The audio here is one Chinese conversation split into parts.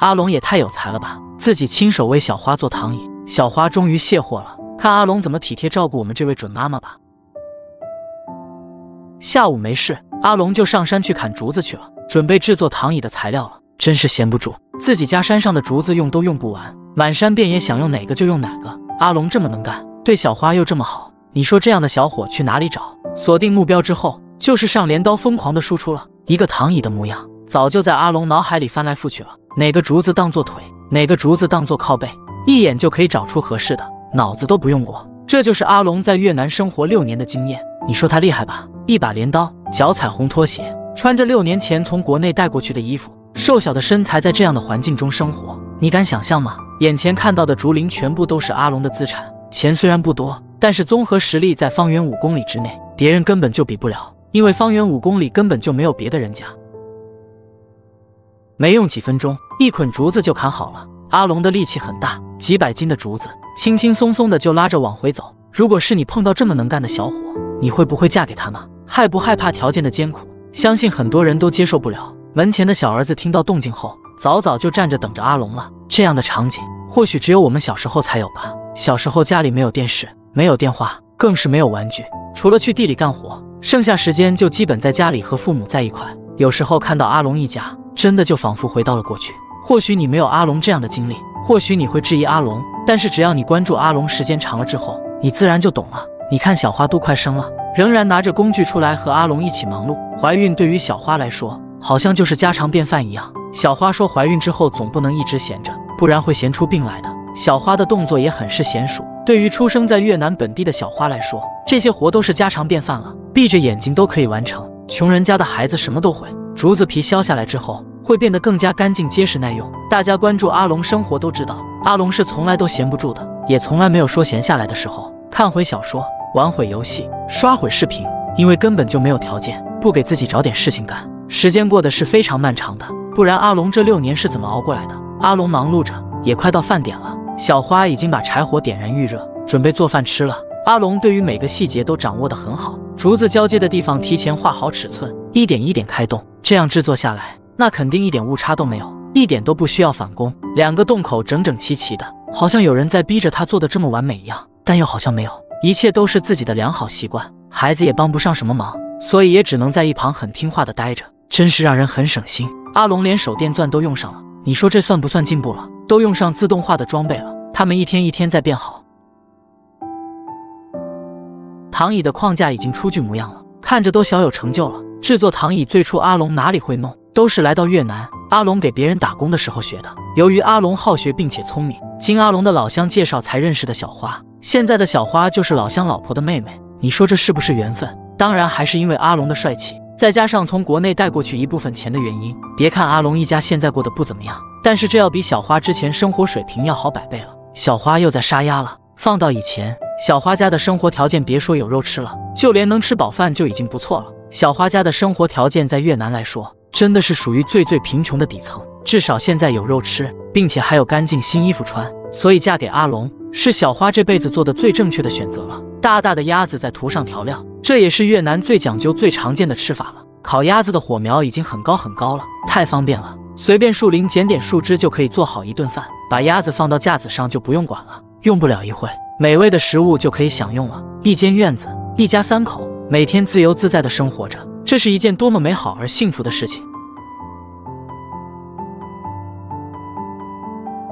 阿龙也太有才了吧，自己亲手为小花做躺椅，小花终于卸货了。看阿龙怎么体贴照顾我们这位准妈妈吧。下午没事，阿龙就上山去砍竹子去了，准备制作躺椅的材料了。真是闲不住，自己家山上的竹子用都用不完，满山遍野想用哪个就用哪个。阿龙这么能干，对小花又这么好，你说这样的小伙去哪里找？锁定目标之后，就是上镰刀疯狂的输出了。一个躺椅的模样，早就在阿龙脑海里翻来覆去了。哪个竹子当做腿，哪个竹子当做靠背，一眼就可以找出合适的，脑子都不用过。这就是阿龙在越南生活6年的经验，你说他厉害吧？一把镰刀，脚踩红拖鞋，穿着6年前从国内带过去的衣服，瘦小的身材在这样的环境中生活，你敢想象吗？眼前看到的竹林全部都是阿龙的资产，钱虽然不多，但是综合实力在方圆5公里之内，别人根本就比不了，因为方圆5公里根本就没有别的人家。没用几分钟，一捆竹子就砍好了。阿龙的力气很大，几百斤的竹子，轻轻松松的就拉着往回走。如果是你碰到这么能干的小伙，你会不会嫁给他吗？害不害怕条件的艰苦？相信很多人都接受不了。门前的小儿子听到动静后，早早就站着等着阿龙了。这样的场景，或许只有我们小时候才有吧。小时候家里没有电视，没有电话，更是没有玩具，除了去地里干活，剩下时间就基本在家里和父母在一块。有时候看到阿龙一家，真的就仿佛回到了过去。或许你没有阿龙这样的经历，或许你会质疑阿龙，但是只要你关注阿龙时间长了之后，你自然就懂了。你看小花都快生了，仍然拿着工具出来和阿龙一起忙碌。怀孕对于小花来说，好像就是家常便饭一样。小花说怀孕之后总不能一直闲着，不然会闲出病来的。小花的动作也很是娴熟，对于出生在越南本地的小花来说，这些活都是家常便饭了，闭着眼睛都可以完成。穷人家的孩子什么都会。竹子皮削下来之后，会变得更加干净结实耐用。大家关注阿龙生活都知道，阿龙是从来都闲不住的，也从来没有说闲下来的时候。看会小说，玩会游戏，刷会视频，因为根本就没有条件不给自己找点事情干。时间过得是非常漫长的，不然阿龙这6年是怎么熬过来的？阿龙忙碌着，也快到饭点了。小花已经把柴火点燃预热，准备做饭吃了。阿龙对于每个细节都掌握得很好，竹子交接的地方提前画好尺寸，一点一点开动，这样制作下来，那肯定一点误差都没有，一点都不需要返工。2个洞口整整齐齐的，好像有人在逼着他做得这么完美一样，但又好像没有，一切都是自己的良好习惯。孩子也帮不上什么忙，所以也只能在一旁很听话的待着，真是让人很省心。阿龙连手电钻都用上了，你说这算不算进步了？都用上自动化的装备了，他们一天一天在变好。躺椅的框架已经初具模样了，看着都小有成就了。制作躺椅最初阿龙哪里会弄，都是来到越南，阿龙给别人打工的时候学的。由于阿龙好学并且聪明，经阿龙的老乡介绍才认识的小花，现在的小花就是老乡老婆的妹妹。你说这是不是缘分？当然还是因为阿龙的帅气，再加上从国内带过去一部分钱的原因。别看阿龙一家现在过得不怎么样，但是这要比小花之前生活水平要好100倍了。小花又在杀鸭了，放到以前，小花家的生活条件别说有肉吃了，就连能吃饱饭就已经不错了。小花家的生活条件在越南来说，真的是属于最贫穷的底层，至少现在有肉吃，并且还有干净新衣服穿，所以嫁给阿龙是小花这辈子做的最正确的选择了。大大的鸭子再涂上调料，这也是越南最讲究最常见的吃法了。烤鸭子的火苗已经很高很高了，太方便了，随便树林捡点树枝就可以做好一顿饭，把鸭子放到架子上就不用管了，用不了一会，美味的食物就可以享用了。一间院子，一家3口，每天自由自在的生活着，这是一件多么美好而幸福的事情。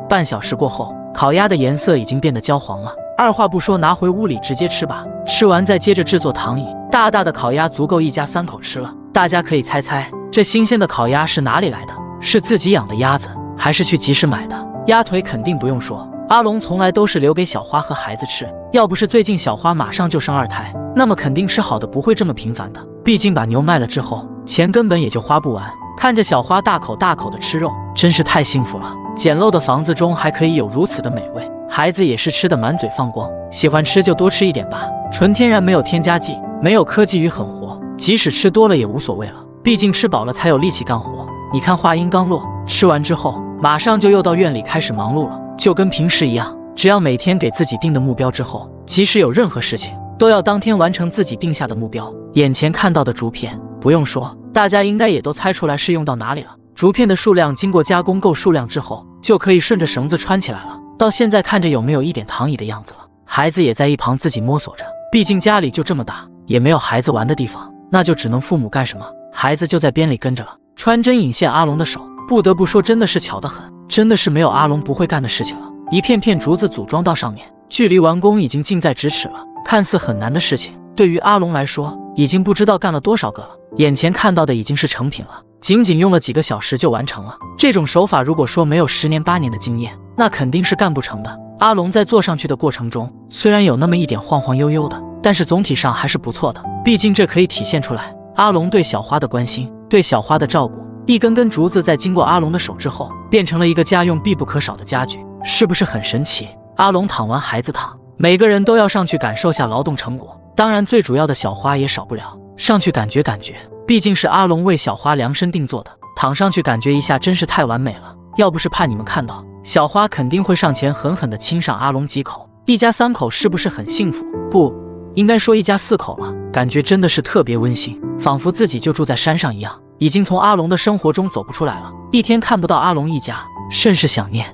半小时过后，烤鸭的颜色已经变得焦黄了，二话不说拿回屋里直接吃吧，吃完再接着制作躺椅。大大的烤鸭足够一家3口吃了。大家可以猜猜，这新鲜的烤鸭是哪里来的？是自己养的鸭子，还是去集市买的？鸭腿肯定不用说，阿龙从来都是留给小花和孩子吃，要不是最近小花马上就生2胎，那么肯定吃好的不会这么频繁的。毕竟把牛卖了之后，钱根本也就花不完。看着小花大口大口的吃肉，真是太幸福了。简陋的房子中还可以有如此的美味，孩子也是吃得满嘴放光。喜欢吃就多吃一点吧，纯天然，没有添加剂，没有科技与狠活，即使吃多了也无所谓了，毕竟吃饱了才有力气干活。你看话音刚落，吃完之后马上就又到院里开始忙碌了，就跟平时一样，只要每天给自己定的目标之后，即使有任何事情都要当天完成自己定下的目标。眼前看到的竹片，不用说，大家应该也都猜出来是用到哪里了。竹片的数量经过加工够数量之后，就可以顺着绳子穿起来了。到现在看着有没有一点躺椅的样子了？孩子也在一旁自己摸索着，毕竟家里就这么大，也没有孩子玩的地方，那就只能父母干什么，孩子就在边里跟着了。穿针引线阿龙的手，不得不说真的是巧得很，真的是没有阿龙不会干的事情了。一片片竹子组装到上面，距离完工已经近在咫尺了。看似很难的事情，对于阿龙来说，已经不知道干了多少个了。眼前看到的已经是成品了，仅仅用了几个小时就完成了。这种手法如果说没有10年8年的经验，那肯定是干不成的。阿龙在做上去的过程中，虽然有那么一点晃晃悠悠的，但是总体上还是不错的。毕竟这可以体现出来阿龙对小花的关心，对小花的照顾。一根根竹子在经过阿龙的手之后，变成了一个家用必不可少的家具，是不是很神奇？阿龙躺完，孩子躺，每个人都要上去感受下劳动成果。当然最主要的小花也少不了，上去感觉，毕竟是阿龙为小花量身定做的，躺上去感觉一下真是太完美了。要不是怕你们看到，小花肯定会上前狠狠地亲上阿龙几口。一家3口是不是很幸福？不应该说一家4口了，感觉真的是特别温馨，仿佛自己就住在山上一样，已经从阿龙的生活中走不出来了。一天看不到阿龙一家，甚是想念。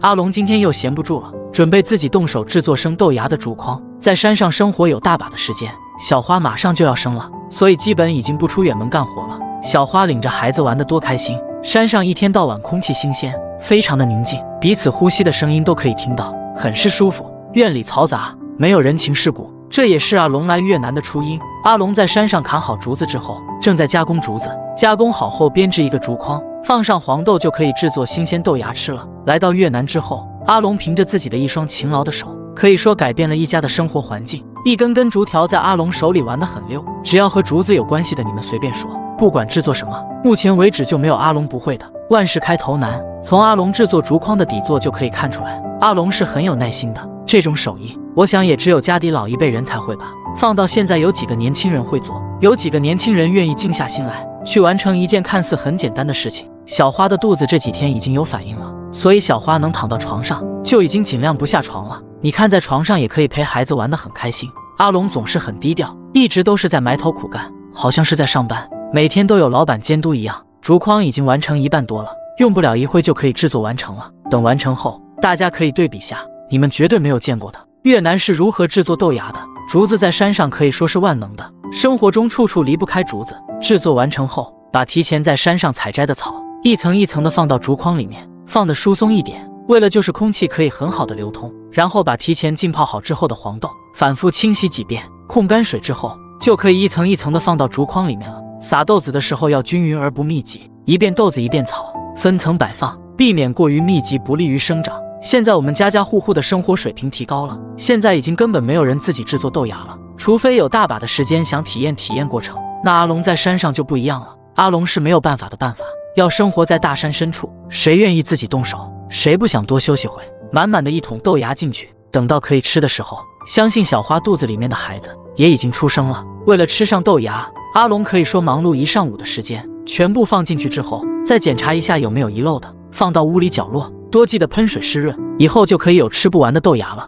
阿龙今天又闲不住了，准备自己动手制作生豆芽的竹筐。在山上生活有大把的时间，小花马上就要生了，所以基本已经不出远门干活了。小花领着孩子玩得多开心，山上一天到晚空气新鲜，非常的宁静，彼此呼吸的声音都可以听到，很是舒服。院里嘈杂，没有人情世故，这也是阿龙来越南的初因。阿龙在山上砍好竹子之后，正在加工竹子，加工好后编制一个竹筐，放上黄豆就可以制作新鲜豆芽吃了。来到越南之后，阿龙凭着自己的一双勤劳的手，可以说改变了一家的生活环境。一根根竹条在阿龙手里玩得很溜，只要和竹子有关系的你们随便说，不管制作什么，目前为止就没有阿龙不会的。万事开头难，从阿龙制作竹筐的底座就可以看出来，阿龙是很有耐心的。这种手艺，我想也只有家底老一辈人才会吧。放到现在，有几个年轻人会做？有几个年轻人愿意静下心来去完成一件看似很简单的事情？小花的肚子这几天已经有反应了，所以小花能躺到床上，就已经尽量不下床了。你看，在床上也可以陪孩子玩得很开心。阿龙总是很低调，一直都是在埋头苦干，好像是在上班，每天都有老板监督一样。竹筐已经完成1半多了，用不了一会就可以制作完成了。等完成后，大家可以对比下，你们绝对没有见过的越南是如何制作豆芽的。竹子在山上可以说是万能的，生活中处处离不开竹子。制作完成后，把提前在山上采摘的草一层一层的放到竹筐里面，放得疏松一点，为了就是空气可以很好的流通。然后把提前浸泡好之后的黄豆反复清洗几遍，控干水之后，就可以一层一层的放到竹筐里面了。撒豆子的时候要均匀而不密集，一遍豆子一遍草，分层摆放，避免过于密集，不利于生长。现在我们家家户户的生活水平提高了，现在已经根本没有人自己制作豆芽了，除非有大把的时间想体验过程。那阿龙在山上就不一样了，阿龙是没有办法的办法，要生活在大山深处，谁愿意自己动手？谁不想多休息会？满满的一桶豆芽进去，等到可以吃的时候，相信小花肚子里面的孩子也已经出生了。为了吃上豆芽，阿龙可以说忙碌1上午的时间，全部放进去之后，再检查一下有没有遗漏的，放到屋里角落，多记得喷水湿润，以后就可以有吃不完的豆芽了。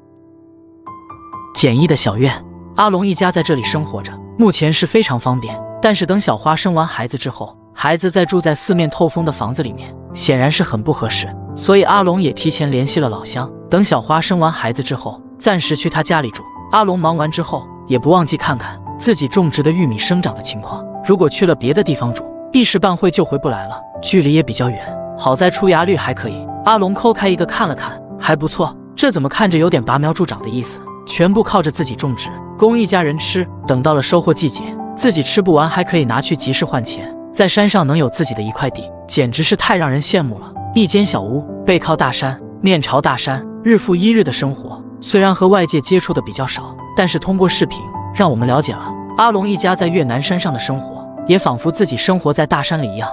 简易的小院，阿龙一家在这里生活着，目前是非常方便。但是等小花生完孩子之后，孩子再住在4面透风的房子里面，显然是很不合适。所以阿龙也提前联系了老乡，等小花生完孩子之后，暂时去他家里住。阿龙忙完之后，也不忘记看看自己种植的玉米生长的情况。如果去了别的地方住，一时半会就回不来了，距离也比较远。好在出芽率还可以，阿龙抠开一个看了看，还不错。这怎么看着有点拔苗助长的意思？全部靠着自己种植，供一家人吃。等到了收获季节，自己吃不完还可以拿去集市换钱。在山上能有自己的一块地，简直是太让人羡慕了。一间小屋，背靠大山，面朝大山，日复一日的生活。虽然和外界接触的比较少，但是通过视频让我们了解了阿龙一家在越南山上的生活，也仿佛自己生活在大山里一样。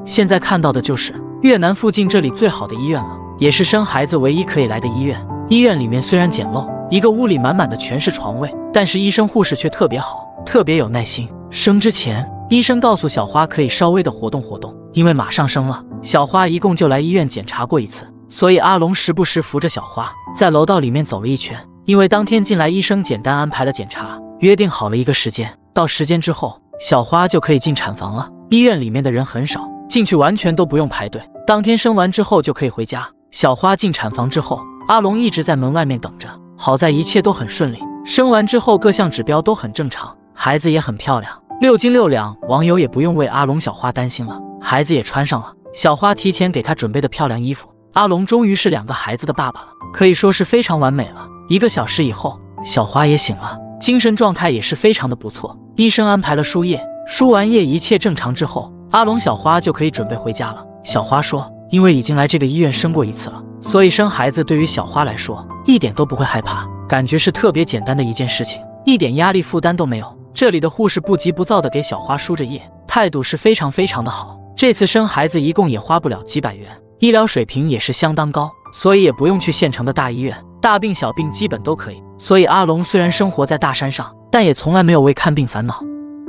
现在看到的就是越南附近这里最好的医院了，也是生孩子唯一可以来的医院。医院里面虽然简陋，一个屋里满满的全是床位，但是医生护士却特别好，特别有耐心。生之前，医生告诉小花可以稍微的活动活动，因为马上生了。小花一共就来医院检查过1次，所以阿龙时不时扶着小花在楼道里面走了一圈。因为当天进来医生简单安排了检查，约定好了一个时间，到时间之后小花就可以进产房了。医院里面的人很少，进去完全都不用排队，当天生完之后就可以回家。小花进产房之后，阿龙一直在门外面等着，好在一切都很顺利，生完之后各项指标都很正常，孩子也很漂亮，6斤6两，网友也不用为阿龙小花担心了，孩子也穿上了小花提前给他准备的漂亮衣服。阿龙终于是2个孩子的爸爸了，可以说是非常完美了。1个小时以后，小花也醒了，精神状态也是非常的不错。医生安排了输液，输完液一切正常之后，阿龙小花就可以准备回家了。小花说，因为已经来这个医院生过一次了，所以生孩子对于小花来说一点都不会害怕，感觉是特别简单的一件事情，一点压力负担都没有。这里的护士不急不躁地给小花输着液，态度是非常的好。这次生孩子一共也花不了几百元，医疗水平也是相当高，所以也不用去县城的大医院，大病小病基本都可以。所以阿龙虽然生活在大山上，但也从来没有为看病烦恼。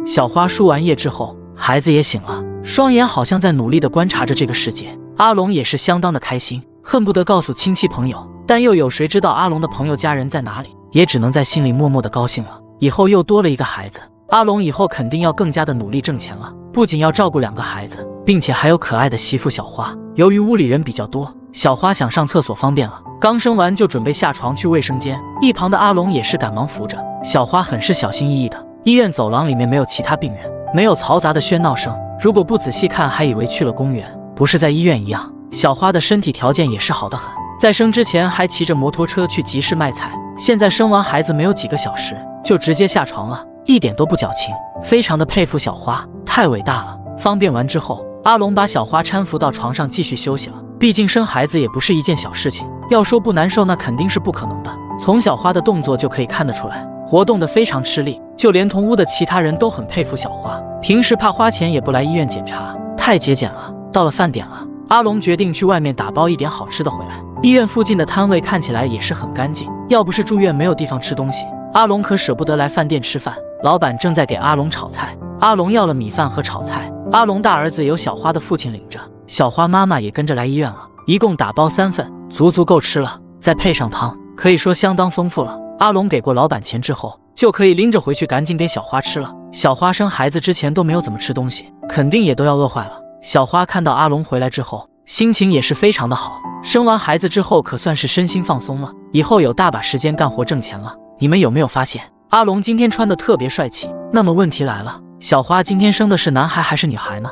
小花输完液之后，孩子也醒了，双眼好像在努力地观察着这个世界。阿龙也是相当的开心，恨不得告诉亲戚朋友，但又有谁知道阿龙的朋友家人在哪里，也只能在心里默默地高兴了。以后又多了一个孩子，阿龙以后肯定要更加的努力挣钱了，不仅要照顾2个孩子，并且还有可爱的媳妇小花。由于屋里人比较多，小花想上厕所方便了，刚生完就准备下床去卫生间，一旁的阿龙也是赶忙扶着小花，很是小心翼翼的。医院走廊里面没有其他病人，没有嘈杂的喧闹声，如果不仔细看还以为去了公园，不是在医院一样。小花的身体条件也是好得很，在生之前还骑着摩托车去集市卖菜，现在生完孩子没有几个小时就直接下床了，一点都不矫情，非常的佩服小花，太伟大了。方便完之后，阿龙把小花搀扶到床上继续休息了，毕竟生孩子也不是一件小事情，要说不难受那肯定是不可能的。从小花的动作就可以看得出来，活动得非常吃力，就连同屋的其他人都很佩服小花，平时怕花钱也不来医院检查，太节俭了。到了饭点了，阿龙决定去外面打包一点好吃的回来。医院附近的摊位看起来也是很干净，要不是住院没有地方吃东西，阿龙可舍不得来饭店吃饭。老板正在给阿龙炒菜，阿龙要了米饭和炒菜。阿龙大儿子由小花的父亲领着，小花妈妈也跟着来医院了，一共打包3份，足够吃了，再配上汤，可以说相当丰富了。阿龙给过老板钱之后，就可以拎着回去赶紧给小花吃了。小花生孩子之前都没有怎么吃东西，肯定也都要饿坏了。小花看到阿龙回来之后，心情也是非常的好，生完孩子之后可算是身心放松了，以后有大把时间干活挣钱了。你们有没有发现阿龙今天穿的特别帅气？那么问题来了，小花今天生的是男孩还是女孩呢？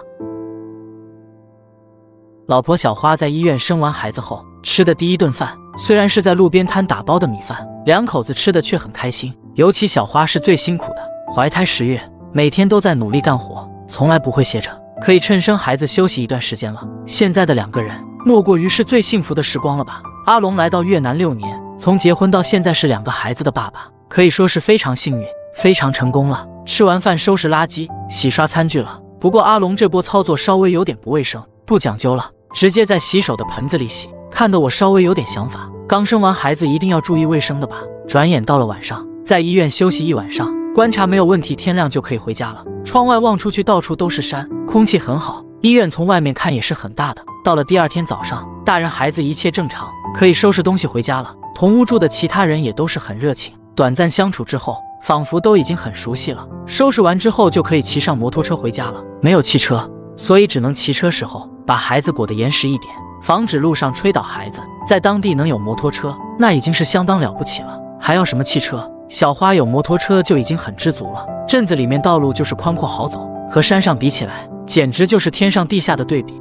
老婆小花在医院生完孩子后吃的第一顿饭，虽然是在路边摊打包的米饭，2口子吃的却很开心。尤其小花是最辛苦的，怀胎10月，每天都在努力干活，从来不会歇着，可以趁生孩子休息一段时间了。现在的2个人莫过于是最幸福的时光了吧。阿龙来到越南6年，从结婚到现在是2个孩子的爸爸，可以说是非常幸运，非常成功了。吃完饭收拾垃圾洗刷餐具了，不过阿龙这波操作稍微有点不卫生，不讲究了，直接在洗手的盆子里洗，看得我稍微有点想法。刚生完孩子一定要注意卫生的吧。转眼到了晚上，在医院休息一晚上，观察没有问题，天亮就可以回家了。窗外望出去到处都是山，空气很好，医院从外面看也是很大的。到了第2天早上，大人孩子一切正常，可以收拾东西回家了。同屋住的其他人也都是很热情，短暂相处之后仿佛都已经很熟悉了。收拾完之后就可以骑上摩托车回家了，没有汽车，所以只能骑车时候把孩子裹得严实一点，防止路上吹倒孩子。在当地能有摩托车那已经是相当了不起了，还要什么汽车？小花有摩托车就已经很知足了。镇子里面道路就是宽阔好走，和山上比起来简直就是天上地下的对比。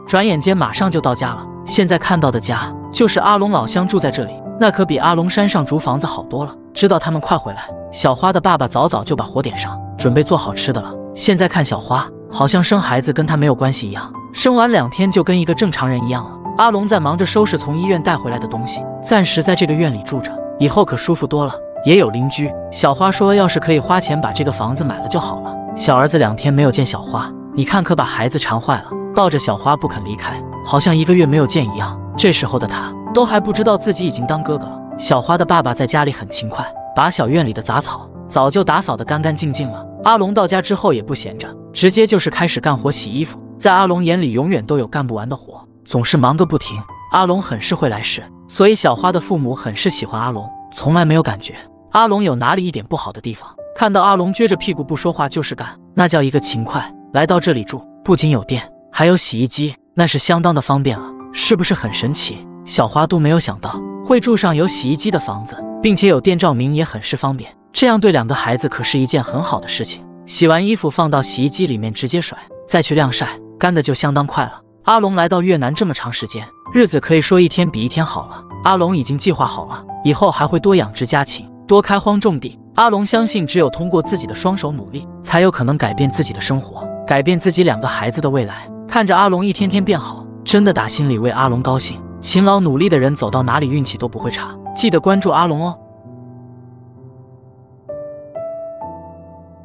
转眼间马上就到家了，现在看到的家就是阿龙老乡住在这里，那可比阿龙山上竹房子好多了。知道他们快回来，小花的爸爸早早就把火点上，准备做好吃的了。现在看小花好像生孩子跟他没有关系一样，生完2天就跟一个正常人一样了。阿龙在忙着收拾从医院带回来的东西，暂时在这个院里住着，以后可舒服多了，也有邻居。小花说要是可以花钱把这个房子买了就好了。小儿子2天没有见小花，你看可把孩子馋坏了，抱着小花不肯离开，好像1个月没有见一样。这时候的他都还不知道自己已经当哥哥了。小花的爸爸在家里很勤快，把小院里的杂草早就打扫得干干净净了。阿龙到家之后也不闲着，直接就是开始干活洗衣服。在阿龙眼里永远都有干不完的活，总是忙个不停。阿龙很是会来事，所以小花的父母很是喜欢阿龙，从来没有感觉阿龙有哪里一点不好的地方。看到阿龙撅着屁股不说话就是干，那叫一个勤快。来到这里住，不仅有电，还有洗衣机，那是相当的方便了，是不是很神奇？小花都没有想到会住上有洗衣机的房子，并且有电照明也很是方便，这样对2个孩子可是一件很好的事情。洗完衣服放到洗衣机里面直接甩，再去晾晒，干的就相当快了。阿龙来到越南这么长时间，日子可以说一天比一天好了。阿龙已经计划好了，以后还会多养殖家禽，多开荒种地。阿龙相信，只有通过自己的双手努力，才有可能改变自己的生活，改变自己2个孩子的未来。看着阿龙一天天变好，真的打心里为阿龙高兴。勤劳努力的人走到哪里运气都不会差，记得关注阿龙哦。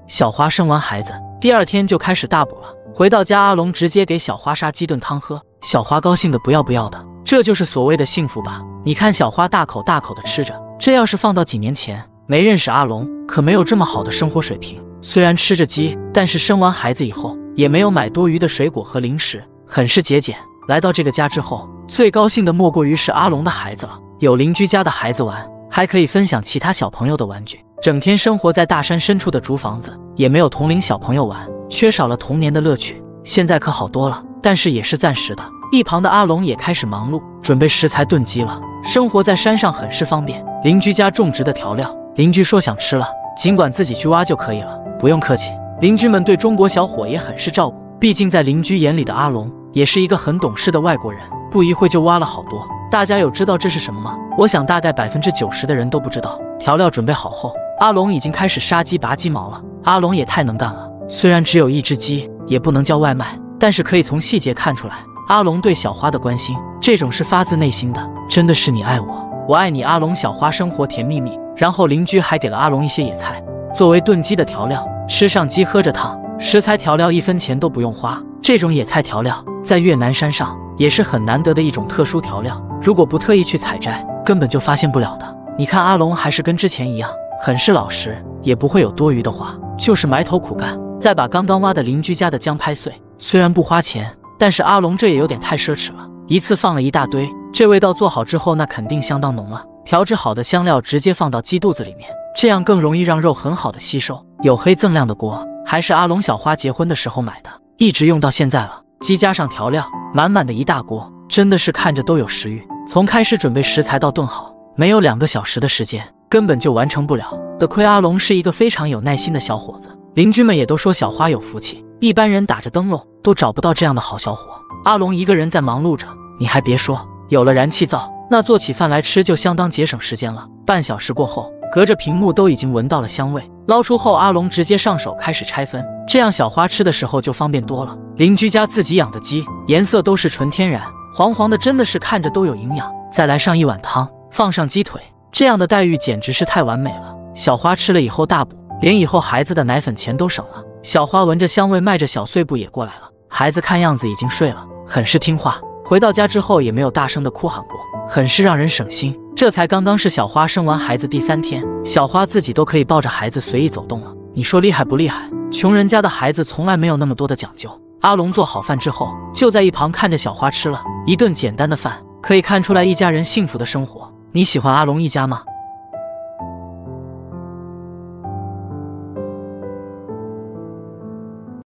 小花生完孩子，第2天就开始大补了。回到家，阿龙直接给小花杀鸡炖汤喝，小花高兴的不要不要的，这就是所谓的幸福吧。你看小花大口大口的吃着，这要是放到几年前，没认识阿龙，可没有这么好的生活水平。虽然吃着鸡，但是生完孩子以后，也没有买多余的水果和零食，很是节俭。来到这个家之后，最高兴的莫过于是阿龙的孩子了，有邻居家的孩子玩，还可以分享其他小朋友的玩具。整天生活在大山深处的竹房子，也没有同龄小朋友玩，缺少了童年的乐趣。现在可好多了，但是也是暂时的。一旁的阿龙也开始忙碌，准备食材炖鸡了。生活在山上很是方便，邻居家种植的调料，邻居说想吃了，尽管自己去挖就可以了，不用客气。邻居们对中国小伙也很是照顾，毕竟在邻居眼里的阿龙也是一个很懂事的外国人，不一会就挖了好多。大家有知道这是什么吗？我想大概90%的人都不知道。调料准备好后，阿龙已经开始杀鸡拔鸡毛了。阿龙也太能干了，虽然只有1只鸡，也不能叫外卖，但是可以从细节看出来阿龙对小花的关心，这种是发自内心的，真的是你爱我，我爱你。阿龙小花生活甜蜜蜜。然后邻居还给了阿龙一些野菜作为炖鸡的调料，吃上鸡喝着汤，食材调料1分钱都不用花。这种野菜调料在越南山上也是很难得的一种特殊调料，如果不特意去采摘，根本就发现不了的。你看阿龙还是跟之前一样，很是老实，也不会有多余的话，就是埋头苦干。再把刚刚挖的邻居家的姜拍碎，虽然不花钱，但是阿龙这也有点太奢侈了，一次放了一大堆，这味道做好之后那肯定相当浓了。调制好的香料直接放到鸡肚子里面，这样更容易让肉很好的吸收。有黑锃亮的锅，还是阿龙小花结婚的时候买的，一直用到现在了。鸡加上调料，满满的一大锅，真的是看着都有食欲。从开始准备食材到炖好，没有2个小时的时间，根本就完成不了。得亏阿龙是一个非常有耐心的小伙子，邻居们也都说小花有福气，一般人打着灯笼都找不到这样的好小伙。阿龙一个人在忙碌着，你还别说，有了燃气灶，那做起饭来吃就相当节省时间了。半小时过后，隔着屏幕都已经闻到了香味。捞出后，阿龙直接上手开始拆分，这样小花吃的时候就方便多了。邻居家自己养的鸡，颜色都是纯天然，黄黄的，真的是看着都有营养。再来上一碗汤，放上鸡腿，这样的待遇简直是太完美了。小花吃了以后大补，连以后孩子的奶粉钱都省了。小花闻着香味，迈着小碎步也过来了。孩子看样子已经睡了，很是听话。回到家之后也没有大声的哭喊过，很是让人省心。这才刚刚是小花生完孩子第3天，小花自己都可以抱着孩子随意走动了，你说厉害不厉害？穷人家的孩子从来没有那么多的讲究。阿龙做好饭之后，就在一旁看着小花吃了一顿简单的饭，可以看出来一家人幸福的生活。你喜欢阿龙一家吗？